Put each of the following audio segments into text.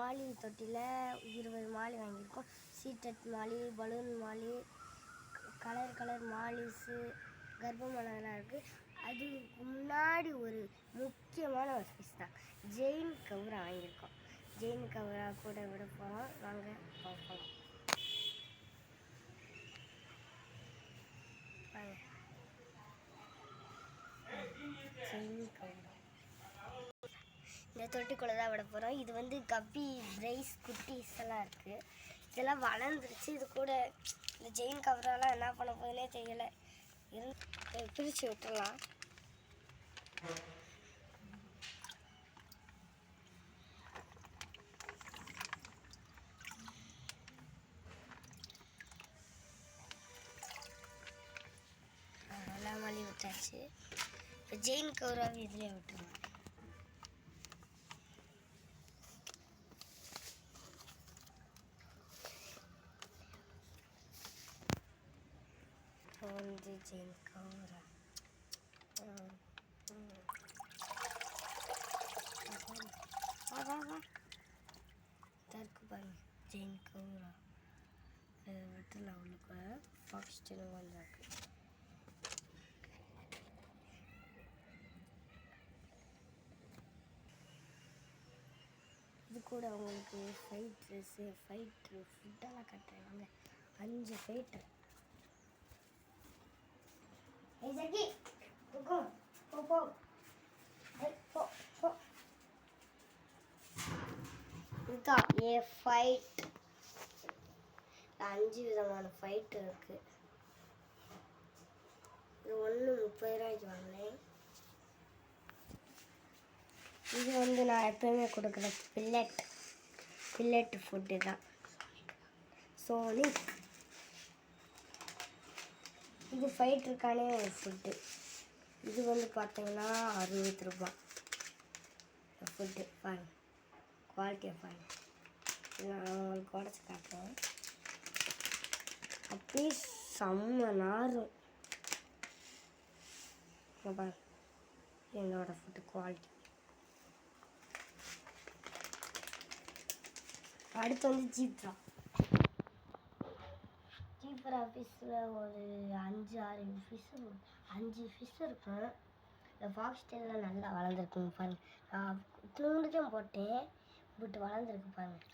மாலி தொட்டியில் 20 மாலி வாங்கியிருக்கோம். சீட்டட் மாலி, பலூன் மாலி, கலர் மாலிஸு, கர்ப்பமானதெல்லாம் இருக்குது. அதுக்கு முன்னாடி ஒரு முக்கியமான ஒரு ஃபிஷ் தான் ஜெயின் கவுரா வாங்கியிருக்கோம். ஜெயின் கவுரா கூட விட போகிறோம். வாங்க பார்க்கலாம். ஜெயின் கவுரா இந்த தொட்டிக்குள்ளே தான் விட போகிறோம். இது வந்து கப்பி பிரைஸ் குட்டீஸ் எல்லாம் இருக்குது. இதெல்லாம் வளர்ந்துருச்சு. இது கூட இந்த ஜெயின் கவராலாம் என்ன பண்ண போகுதுன்னே தெரியல. பிரித்து விட்டுடலாம். நல்லா மல்லி விட்டாச்சு. இப்போ ஜெயின் கவராக இதிலே விட்டுருவோம். வந்து ஜெயின் கவுரா தருக்கு பாருங்க. ஜெயின் கவுரா விட்டுல அவளுக்கு ஃபர்ஸ்ட் வந்தாக்கு. இது கூட அவங்களுக்கு ஃபைட் ட்ரெஸ்ஸு, ஃபைட்ரு ஃபுட்டெல்லாம் கட்டுறாங்க. 5 ஃபைட்ரு. Zaki, go, go. இதுதான் ஃபைட். 5 விதமான ஃபைட் இருக்கு. இது 30 ரூபாய்க்கு வாங்கினேன். இது வந்து நான் எப்பயுமே கொடுக்குற பில்லட் ஃபுட்டு தான். சோனிக். இது ஃபைட்ருக்கானே ஒரு ஃபுட்டு. இது வந்து பார்த்தீங்கன்னா 60 ரூபா ஃபுட்டு. பாருங்க, குவாலிட்டியாக பாருங்க. இது நான் உங்களுக்கு உடச்சி காட்டுறேன். அப்படியே செம்ம நாரும். பாருங்க என்னோட ஃபுட்டு குவாலிட்டி. அடுத்து வந்து ஜீப்ரா ஃபிஷ்ஷில் ஒரு 5-6 ஃபிஷ் இருக்கும். இந்த ஃபாக்ஸ் டெயிலில் நல்லா வளர்ந்துருக்குங்க பாருங்கள். நான் தூண்டு தான் போட்டேன், பட் வளர்ந்துருக்கு பாருங்கள்.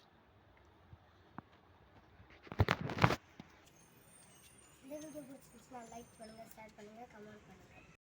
இந்த வீடியோ பிடிச்சிருந்துச்சுன்னா லைக் பண்ணுங்கள், ஷேர் பண்ணுங்கள், கமெண்ட் பண்ணுங்கள்.